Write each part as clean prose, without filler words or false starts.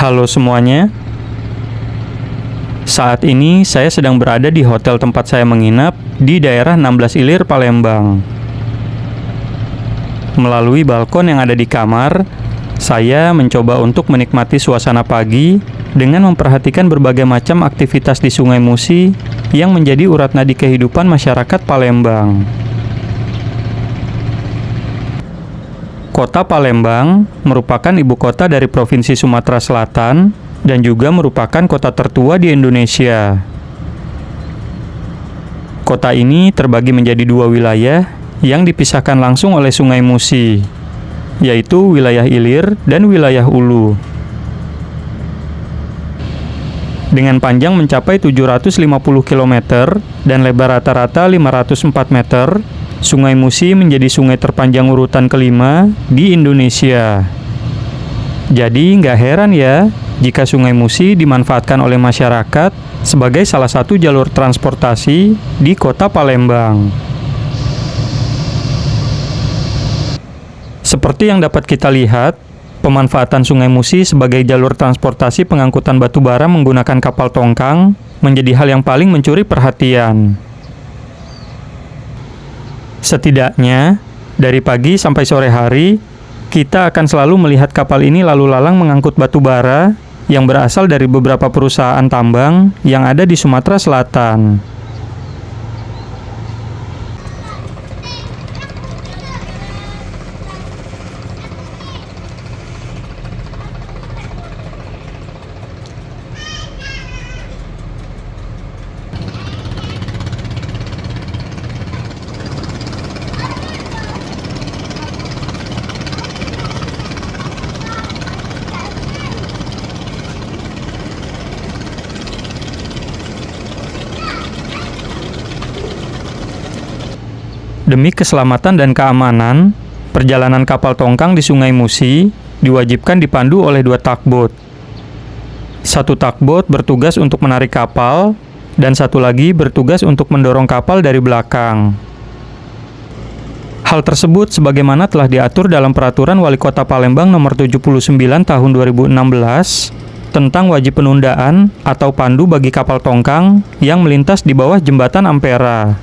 Halo semuanya. Saat ini saya sedang berada di hotel tempat saya menginap di daerah 16 Ilir, Palembang. Melalui balkon yang ada di kamar, saya mencoba untuk menikmati suasana pagi dengan memperhatikan berbagai macam aktivitas di Sungai Musi yang menjadi urat nadi kehidupan masyarakat Palembang. Kota Palembang merupakan ibu kota dari Provinsi Sumatera Selatan dan juga merupakan kota tertua di Indonesia. Kota ini terbagi menjadi dua wilayah yang dipisahkan langsung oleh Sungai Musi, yaitu wilayah Ilir dan wilayah Ulu. Dengan panjang mencapai 750 km dan lebar rata-rata 504 meter, Sungai Musi menjadi sungai terpanjang urutan kelima di Indonesia. Jadi nggak heran ya jika Sungai Musi dimanfaatkan oleh masyarakat sebagai salah satu jalur transportasi di kota Palembang. Seperti yang dapat kita lihat, pemanfaatan Sungai Musi sebagai jalur transportasi pengangkutan batu bara menggunakan kapal tongkang menjadi hal yang paling mencuri perhatian. Setidaknya, dari pagi sampai sore hari, kita akan selalu melihat kapal ini lalu lalang mengangkut batu bara yang berasal dari beberapa perusahaan tambang yang ada di Sumatera Selatan. Demi keselamatan dan keamanan, perjalanan kapal tongkang di Sungai Musi diwajibkan dipandu oleh 2 tugboat. 1 tugboat bertugas untuk menarik kapal, dan 1 lagi bertugas untuk mendorong kapal dari belakang. Hal tersebut sebagaimana telah diatur dalam Peraturan Wali Kota Palembang Nomor 79 Tahun 2016 tentang wajib penundaan atau pandu bagi kapal tongkang yang melintas di bawah jembatan Ampera.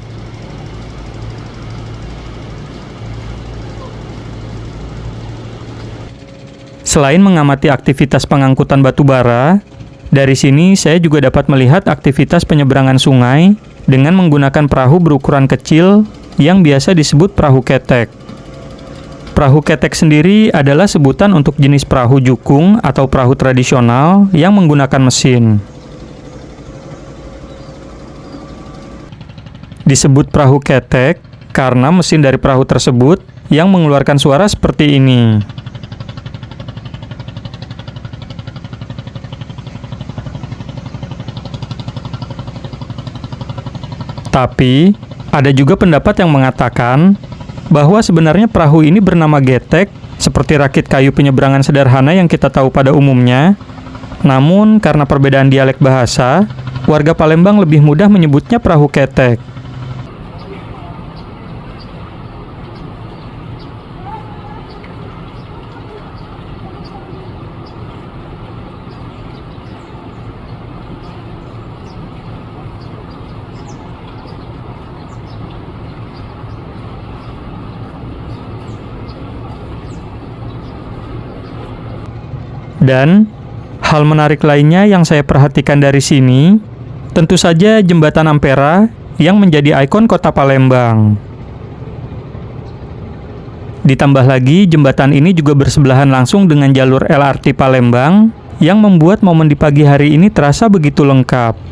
Selain mengamati aktivitas pengangkutan batu bara, dari sini saya juga dapat melihat aktivitas penyeberangan sungai dengan menggunakan perahu berukuran kecil yang biasa disebut perahu ketek. Perahu ketek sendiri adalah sebutan untuk jenis perahu jukung atau perahu tradisional yang menggunakan mesin. Disebut perahu ketek karena mesin dari perahu tersebut yang mengeluarkan suara seperti ini. Tapi, ada juga pendapat yang mengatakan bahwa sebenarnya perahu ini bernama getek, seperti rakit kayu penyeberangan sederhana yang kita tahu pada umumnya. Namun, karena perbedaan dialek bahasa, warga Palembang lebih mudah menyebutnya perahu ketek. Dan hal menarik lainnya yang saya perhatikan dari sini, tentu saja jembatan Ampera yang menjadi ikon kota Palembang. Ditambah lagi, jembatan ini juga bersebelahan langsung dengan jalur LRT Palembang yang membuat momen di pagi hari ini terasa begitu lengkap.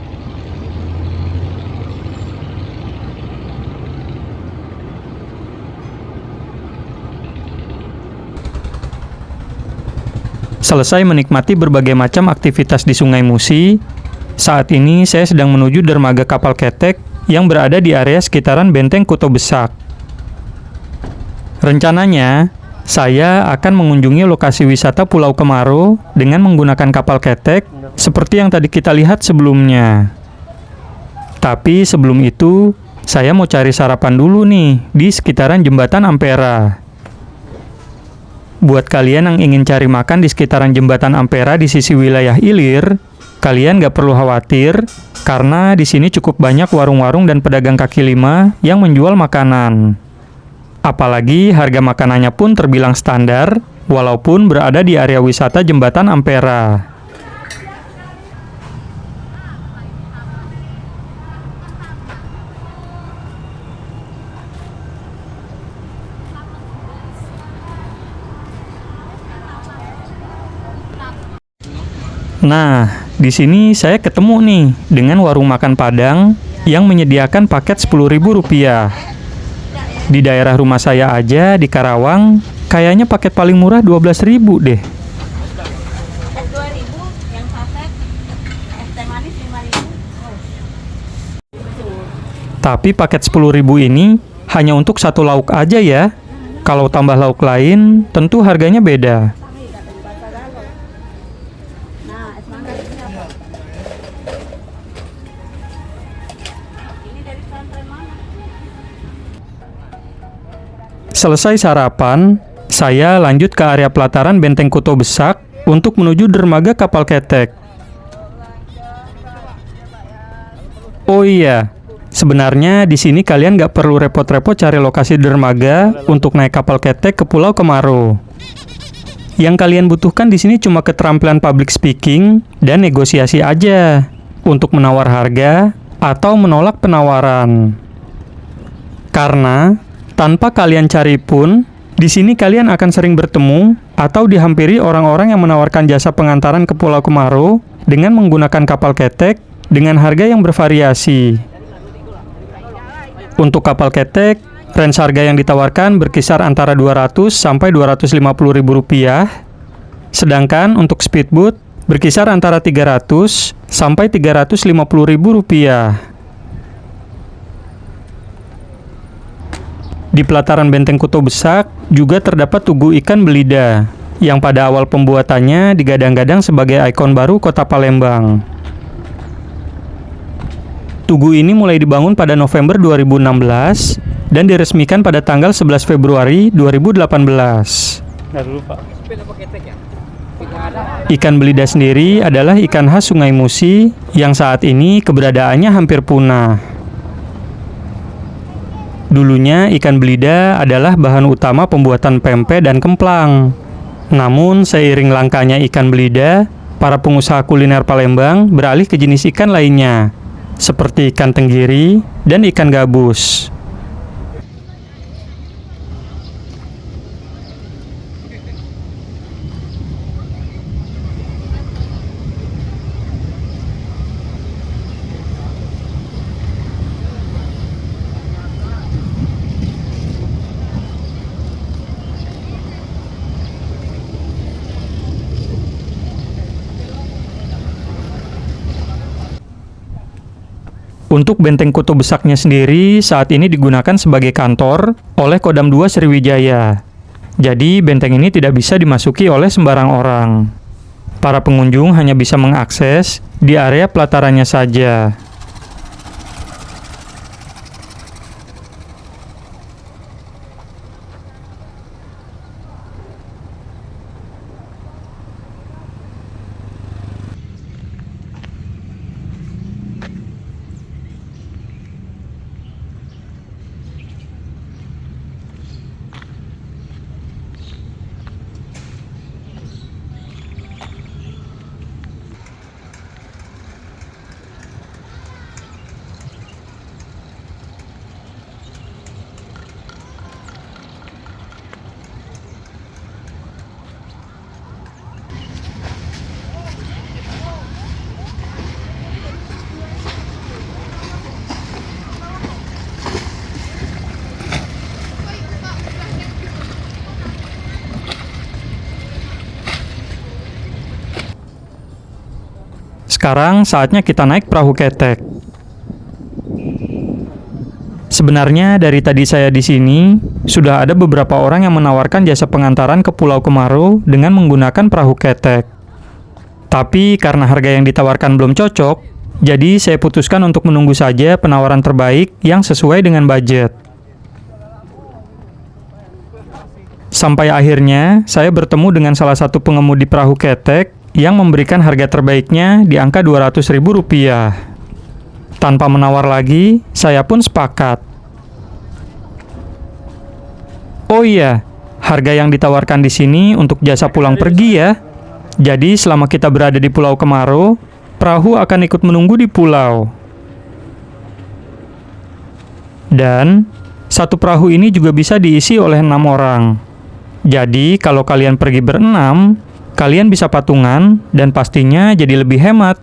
Selesai menikmati berbagai macam aktivitas di Sungai Musi, saat ini saya sedang menuju dermaga kapal ketek yang berada di area sekitaran Benteng Kuto Besak. Rencananya, saya akan mengunjungi lokasi wisata Pulau Kemaro dengan menggunakan kapal ketek seperti yang tadi kita lihat sebelumnya. Tapi sebelum itu, saya mau cari sarapan dulu nih di sekitaran jembatan Ampera. Buat kalian yang ingin cari makan di sekitaran Jembatan Ampera di sisi wilayah Ilir, kalian nggak perlu khawatir, karena di sini cukup banyak warung-warung dan pedagang kaki lima yang menjual makanan. Apalagi harga makanannya pun terbilang standar, walaupun berada di area wisata Jembatan Ampera. Nah, di sini saya ketemu nih dengan warung makan Padang yang menyediakan paket Rp10.000. Di daerah rumah saya aja di Karawang, kayaknya paket paling murah Rp12.000 deh. 2.000 yang saset, es teh manis 5.000. Tapi paket Rp10.000 ini hanya untuk satu lauk aja ya. Kalau tambah lauk lain, tentu harganya beda. Nah, es mangga ini apa? Ini dari pesantren mana? Selesai sarapan, saya lanjut ke area pelataran Benteng Kuto Besak untuk menuju dermaga kapal ketek. Oh iya, sebenarnya di sini kalian nggak perlu repot-repot cari lokasi dermaga untuk naik kapal ketek ke Pulau Kemaro. Yang kalian butuhkan di sini cuma keterampilan public speaking dan negosiasi aja untuk menawar harga atau menolak penawaran. Karena tanpa kalian cari pun, di sini kalian akan sering bertemu atau dihampiri orang-orang yang menawarkan jasa pengantaran ke Pulau Kemaro dengan menggunakan kapal ketek dengan harga yang bervariasi. Untuk kapal ketek, range harga yang ditawarkan berkisar antara Rp200 sampai Rp250.000. Sedangkan untuk speedboat berkisar antara Rp300 sampai Rp350.000. Di pelataran Benteng Kuto Besak juga terdapat tugu ikan belida yang pada awal pembuatannya digadang-gadang sebagai ikon baru kota Palembang. Tugu ini mulai dibangun pada November 2016 dan diresmikan pada tanggal 11 Februari 2018. Ikan belida sendiri adalah ikan khas Sungai Musi yang saat ini keberadaannya hampir punah. Dulunya ikan belida adalah bahan utama pembuatan pempek dan kemplang. Namun seiring langkanya ikan belida, para pengusaha kuliner Palembang beralih ke jenis ikan lainnya, seperti ikan tenggiri dan ikan gabus. Untuk Benteng Kuto Besaknya sendiri saat ini digunakan sebagai kantor oleh Kodam 2 Sriwijaya. Jadi benteng ini tidak bisa dimasuki oleh sembarang orang. Para pengunjung hanya bisa mengakses di area pelatarannya saja. Sekarang saatnya kita naik perahu ketek. Sebenarnya dari tadi saya di sini, sudah ada beberapa orang yang menawarkan jasa pengantaran ke Pulau Kemaro dengan menggunakan perahu ketek. Tapi karena harga yang ditawarkan belum cocok, jadi saya putuskan untuk menunggu saja penawaran terbaik yang sesuai dengan budget. Sampai akhirnya, saya bertemu dengan salah satu pengemudi perahu ketek yang memberikan harga terbaiknya di angka Rp200.000. Tanpa menawar lagi, saya pun sepakat. Oh iya, harga yang ditawarkan di sini untuk jasa pulang pergi ya. Jadi selama kita berada di Pulau Kemaro, perahu akan ikut menunggu di pulau. Dan satu perahu ini juga bisa diisi oleh 6 orang. Jadi kalau kalian pergi berenam, kalian bisa patungan dan pastinya jadi lebih hemat.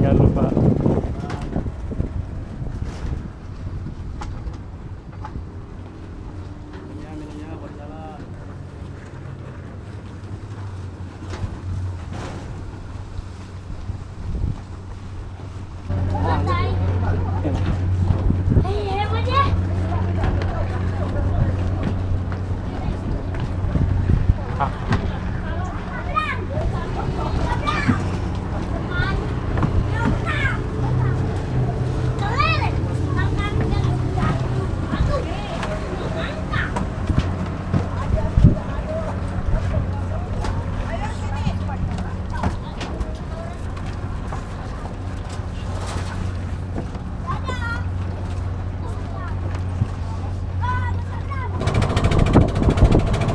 Jangan lupa.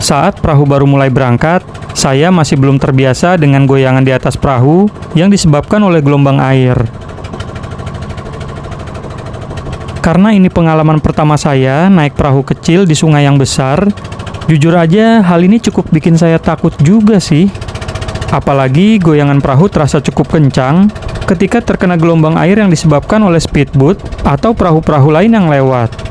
Saat perahu baru mulai berangkat, saya masih belum terbiasa dengan goyangan di atas perahu yang disebabkan oleh gelombang air. Karena ini pengalaman pertama saya naik perahu kecil di sungai yang besar, jujur aja hal ini cukup bikin saya takut juga sih. Apalagi goyangan perahu terasa cukup kencang ketika terkena gelombang air yang disebabkan oleh speedboat atau perahu-perahu lain yang lewat.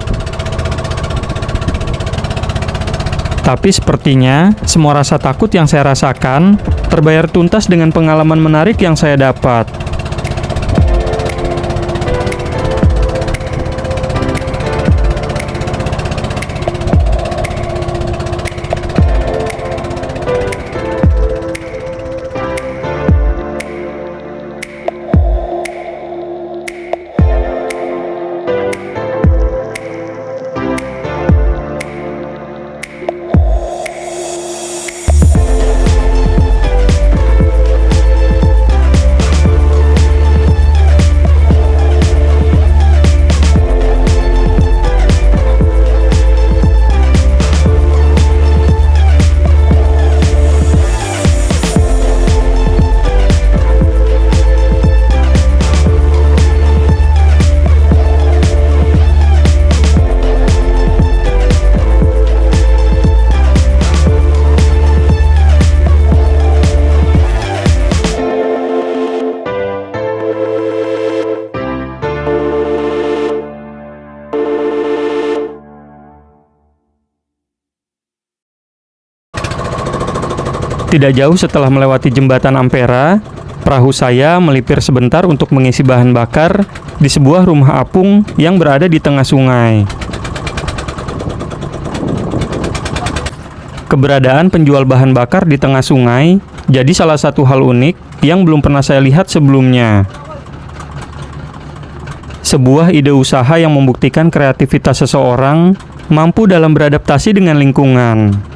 Tapi sepertinya semua rasa takut yang saya rasakan terbayar tuntas dengan pengalaman menarik yang saya dapat. Tidak jauh setelah melewati jembatan Ampera, perahu saya melipir sebentar untuk mengisi bahan bakar di sebuah rumah apung yang berada di tengah sungai. Keberadaan penjual bahan bakar di tengah sungai jadi salah satu hal unik yang belum pernah saya lihat sebelumnya. Sebuah ide usaha yang membuktikan kreativitas seseorang mampu dalam beradaptasi dengan lingkungan.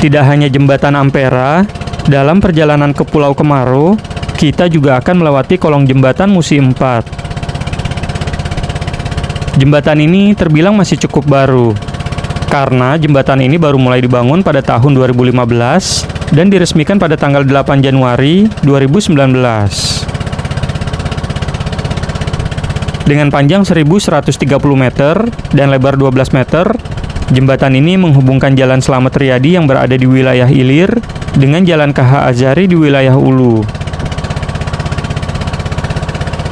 Tidak hanya jembatan Ampera, dalam perjalanan ke Pulau Kemaro, kita juga akan melewati kolong jembatan Musi 4. Jembatan ini terbilang masih cukup baru, karena jembatan ini baru mulai dibangun pada tahun 2015 dan diresmikan pada tanggal 8 Januari 2019. Dengan panjang 1.130 meter dan lebar 12 meter, jembatan ini menghubungkan Jalan Slamet Riyadi yang berada di wilayah Ilir dengan Jalan KH Azhari di wilayah Ulu.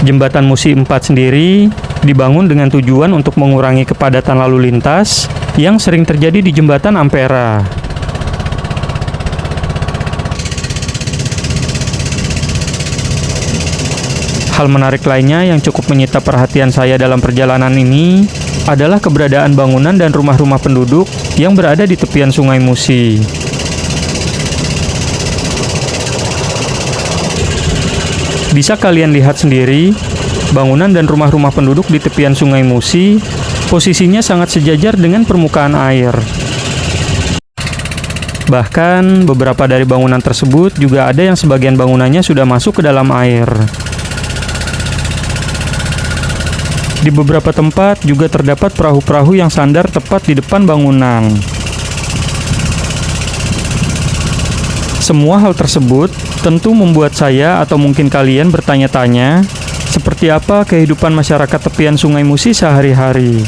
Jembatan Musi 4 sendiri dibangun dengan tujuan untuk mengurangi kepadatan lalu lintas yang sering terjadi di jembatan Ampera. Hal menarik lainnya yang cukup menyita perhatian saya dalam perjalanan ini adalah keberadaan bangunan dan rumah-rumah penduduk yang berada di tepian Sungai Musi. Bisa kalian lihat sendiri, bangunan dan rumah-rumah penduduk di tepian Sungai Musi posisinya sangat sejajar dengan permukaan air. Bahkan, beberapa dari bangunan tersebut juga ada yang sebagian bangunannya sudah masuk ke dalam air. Di beberapa tempat juga terdapat perahu-perahu yang sandar tepat di depan bangunan. Semua hal tersebut tentu membuat saya atau mungkin kalian bertanya-tanya, seperti apa kehidupan masyarakat tepian Sungai Musi sehari-hari.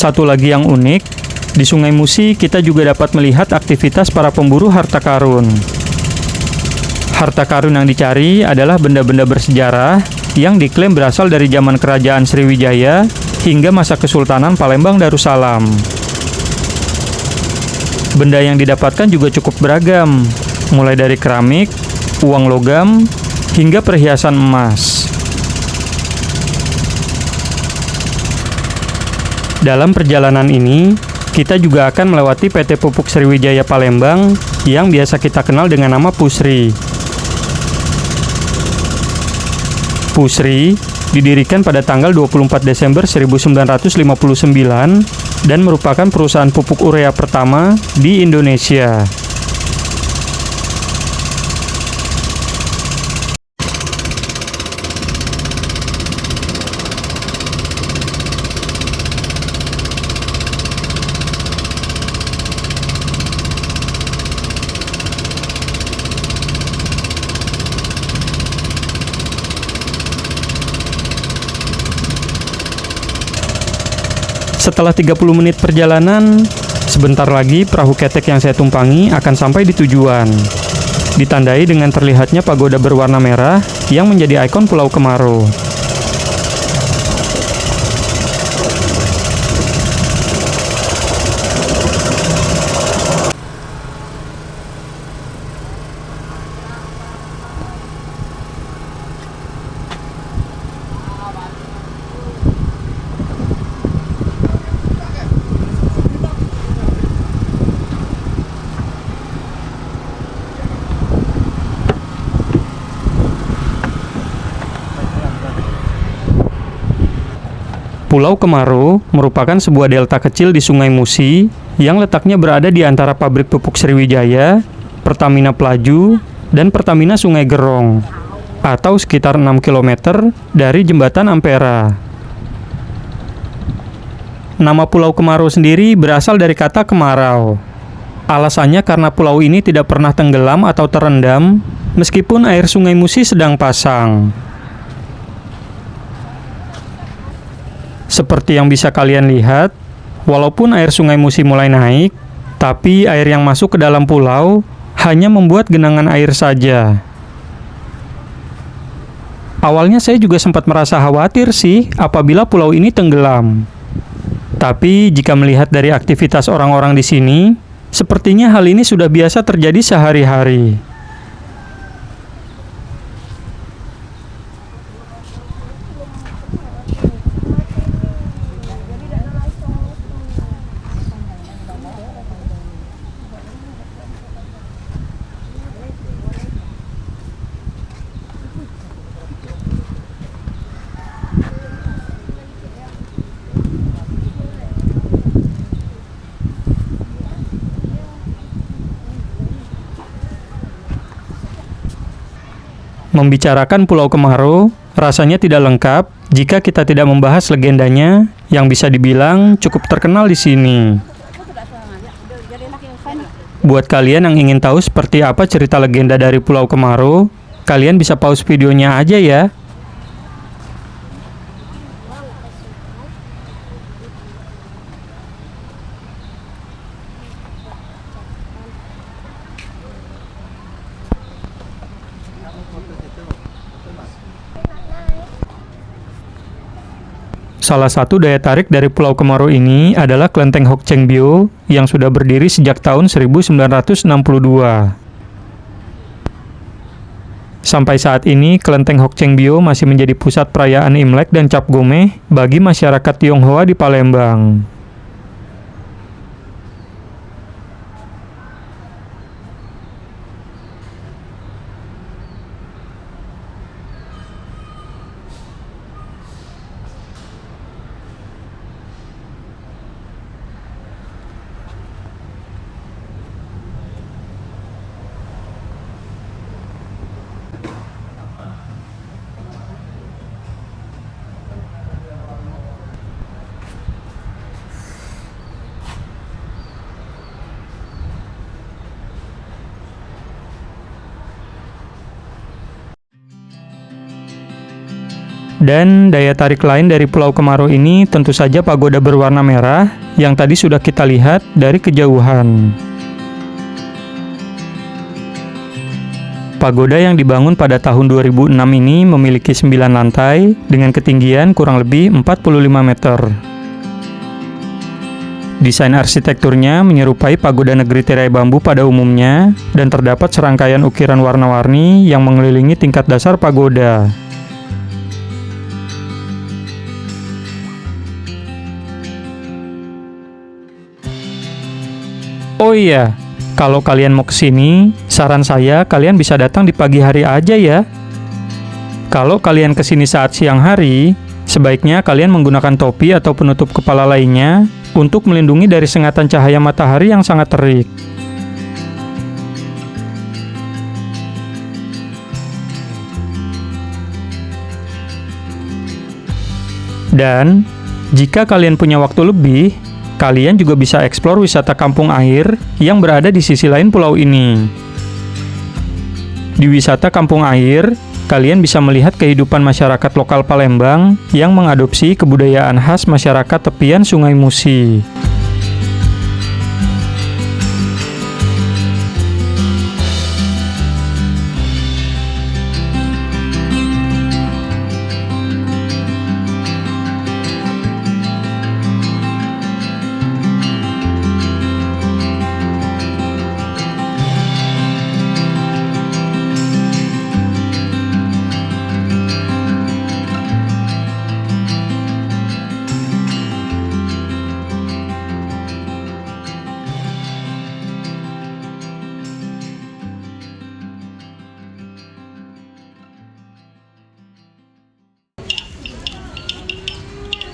Satu lagi yang unik, di Sungai Musi kita juga dapat melihat aktivitas para pemburu harta karun. Harta karun yang dicari adalah benda-benda bersejarah yang diklaim berasal dari zaman kerajaan Sriwijaya hingga masa Kesultanan Palembang Darussalam. Benda yang didapatkan juga cukup beragam, mulai dari keramik, uang logam, hingga perhiasan emas. Dalam perjalanan ini, kita juga akan melewati PT Pupuk Sriwijaya Palembang yang biasa kita kenal dengan nama Pusri. Pusri didirikan pada tanggal 24 Desember 1959 dan merupakan perusahaan pupuk urea pertama di Indonesia. Setelah 30 menit perjalanan, sebentar lagi perahu ketek yang saya tumpangi akan sampai di tujuan. Ditandai dengan terlihatnya pagoda berwarna merah yang menjadi ikon Pulau Kemaro. Pulau Kemaro merupakan sebuah delta kecil di Sungai Musi yang letaknya berada di antara pabrik pupuk Sriwijaya, Pertamina Pelaju, dan Pertamina Sungai Gerong, atau sekitar 6 km dari Jembatan Ampera. Nama Pulau Kemaro sendiri berasal dari kata kemarau. Alasannya karena pulau ini tidak pernah tenggelam atau terendam, meskipun air Sungai Musi sedang pasang. Seperti yang bisa kalian lihat, walaupun air Sungai Musi mulai naik, tapi air yang masuk ke dalam pulau hanya membuat genangan air saja. Awalnya saya juga sempat merasa khawatir sih apabila pulau ini tenggelam. Tapi jika melihat dari aktivitas orang-orang di sini, sepertinya hal ini sudah biasa terjadi sehari-hari. Membicarakan Pulau Kemaro rasanya tidak lengkap jika kita tidak membahas legendanya yang bisa dibilang cukup terkenal di sini. Buat kalian yang ingin tahu seperti apa cerita legenda dari Pulau Kemaro, kalian bisa pause videonya aja ya. Salah satu daya tarik dari Pulau Kemaro ini adalah Kelenteng Hokchengbyo yang sudah berdiri sejak tahun 1962. Sampai saat ini, Kelenteng Hokchengbyo masih menjadi pusat perayaan Imlek dan Cap Gomeh bagi masyarakat Tionghoa di Palembang. Dan daya tarik lain dari Pulau Kemaro ini tentu saja pagoda berwarna merah yang tadi sudah kita lihat dari kejauhan. Pagoda yang dibangun pada tahun 2006 ini memiliki 9 lantai dengan ketinggian kurang lebih 45 meter. Desain arsitekturnya menyerupai pagoda negeri tirai bambu pada umumnya dan terdapat serangkaian ukiran warna-warni yang mengelilingi tingkat dasar pagoda. Oh iya, kalau kalian mau kesini, saran saya kalian bisa datang di pagi hari aja ya. Kalau kalian kesini saat siang hari, sebaiknya kalian menggunakan topi atau penutup kepala lainnya untuk melindungi dari sengatan cahaya matahari yang sangat terik. Dan, jika kalian punya waktu lebih, kalian juga bisa eksplor wisata kampung air yang berada di sisi lain pulau ini. Di wisata kampung air, kalian bisa melihat kehidupan masyarakat lokal Palembang yang mengadopsi kebudayaan khas masyarakat tepian Sungai Musi.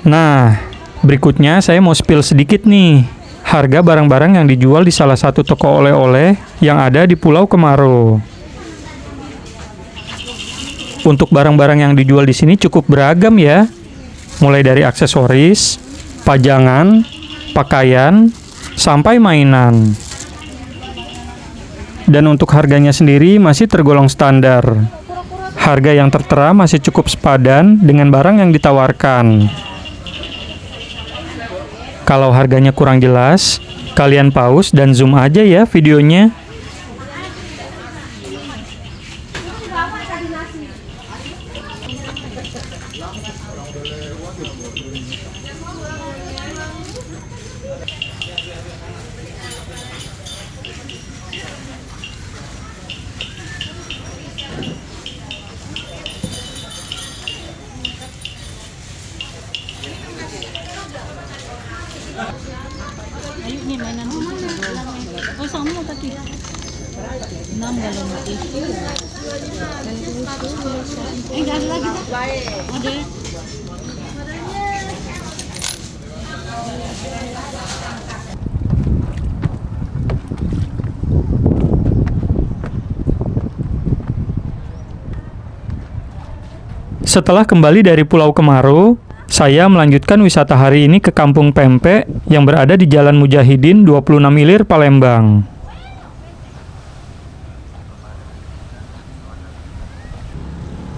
Nah, berikutnya saya mau spill sedikit nih, harga barang-barang yang dijual di salah satu toko oleh-oleh yang ada di Pulau Kemaro. Untuk barang-barang yang dijual di sini cukup beragam ya, mulai dari aksesoris, pajangan, pakaian, sampai mainan. Dan untuk harganya sendiri masih tergolong standar. Harga yang tertera masih cukup sepadan dengan barang yang ditawarkan. Kalau harganya kurang jelas, kalian pause dan zoom aja ya videonya. Ayo nih mainan oh sama tadi 6 galon tisu nggak ada lagi ada Setelah kembali dari Pulau Kemaro, saya melanjutkan wisata hari ini ke Kampung Pempek yang berada di Jalan Mujahidin 26 Ilir, Palembang.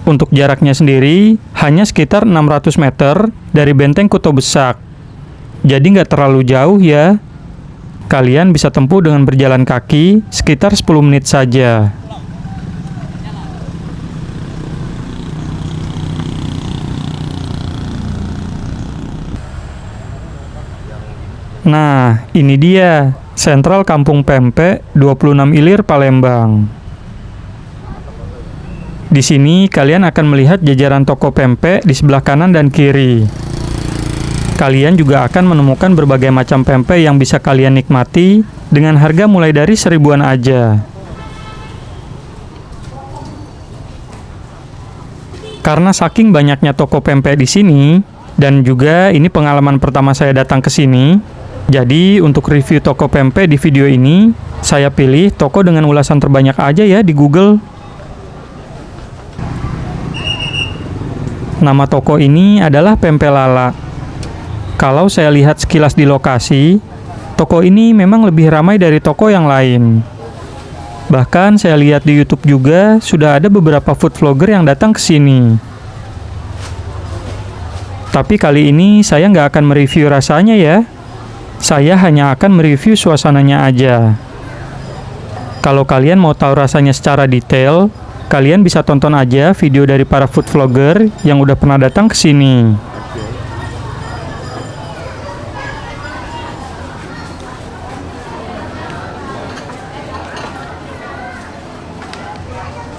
Untuk jaraknya sendiri, hanya sekitar 600 meter dari Benteng Kuto Besak. Jadi nggak terlalu jauh ya. Kalian bisa tempuh dengan berjalan kaki sekitar 10 menit saja. Nah, ini dia, Sentral Kampung Pempek 26 Ilir Palembang. Di sini kalian akan melihat jajaran toko pempek di sebelah kanan dan kiri. Kalian juga akan menemukan berbagai macam pempek yang bisa kalian nikmati dengan harga mulai dari 1000-an aja. Karena saking banyaknya toko pempek di sini, dan juga ini pengalaman pertama saya datang ke sini, jadi untuk review toko pempek di video ini, saya pilih toko dengan ulasan terbanyak aja ya di Google. Nama toko ini adalah Pempek Lala. Kalau saya lihat sekilas di lokasi, toko ini memang lebih ramai dari toko yang lain. Bahkan saya lihat di YouTube juga sudah ada beberapa food vlogger yang datang ke sini. Tapi kali ini saya nggak akan mereview rasanya ya. Saya hanya akan mereview suasananya aja. Kalau kalian mau tahu rasanya secara detail, kalian bisa tonton aja video dari para food vlogger yang udah pernah datang ke sini.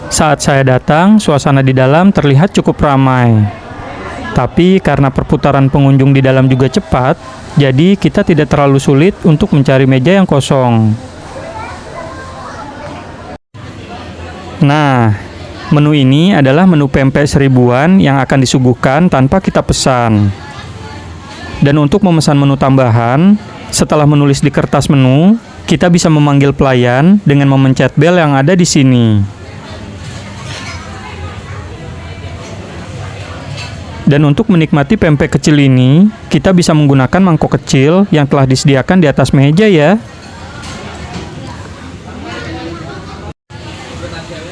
Saat saya datang, suasana di dalam terlihat cukup ramai. Tapi karena perputaran pengunjung di dalam juga cepat, jadi kita tidak terlalu sulit untuk mencari meja yang kosong. Nah, menu ini adalah menu pempek 1000-an yang akan disuguhkan tanpa kita pesan. Dan untuk memesan menu tambahan, setelah menulis di kertas menu, kita bisa memanggil pelayan dengan memencet bel yang ada di sini. Dan untuk menikmati pempek kecil ini, kita bisa menggunakan mangkok kecil yang telah disediakan di atas meja ya.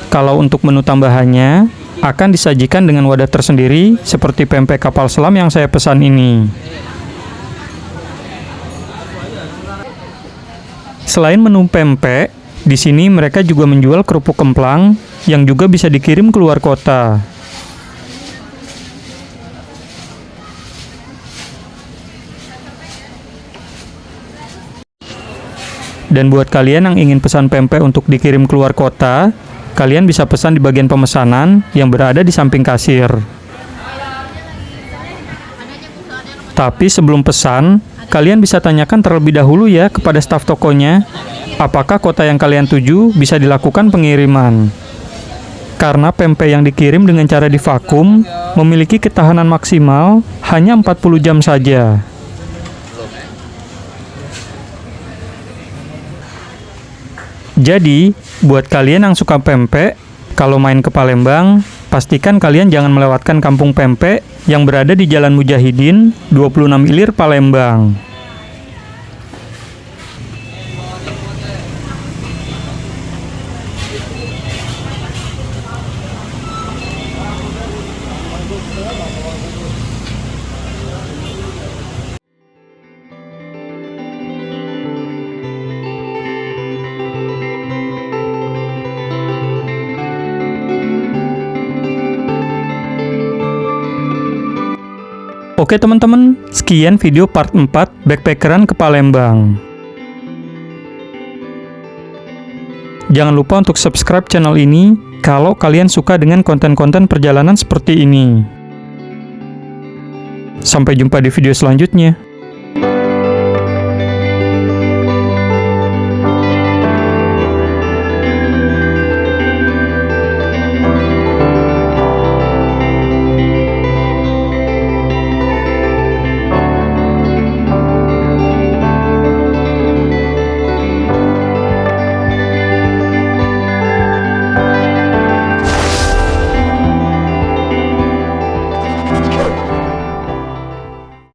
Kalau untuk menu tambahannya, akan disajikan dengan wadah tersendiri seperti pempek kapal selam yang saya pesan ini. Selain menu pempek, di sini mereka juga menjual kerupuk kemplang yang juga bisa dikirim keluar kota. Dan buat kalian yang ingin pesan pempek untuk dikirim keluar kota, kalian bisa pesan di bagian pemesanan yang berada di samping kasir. Tapi sebelum pesan, kalian bisa tanyakan terlebih dahulu ya kepada staf tokonya, apakah kota yang kalian tuju bisa dilakukan pengiriman. Karena pempek yang dikirim dengan cara divakum memiliki ketahanan maksimal hanya 40 jam saja. Jadi, buat kalian yang suka pempek, kalau main ke Palembang, pastikan kalian jangan melewatkan kampung pempek yang berada di Jalan Mujahidin, 26 Ilir, Palembang. Oke teman-teman, sekian video part 4 backpackeran ke Palembang. Jangan lupa untuk subscribe channel ini kalau kalian suka dengan konten-konten perjalanan seperti ini. Sampai jumpa di video selanjutnya.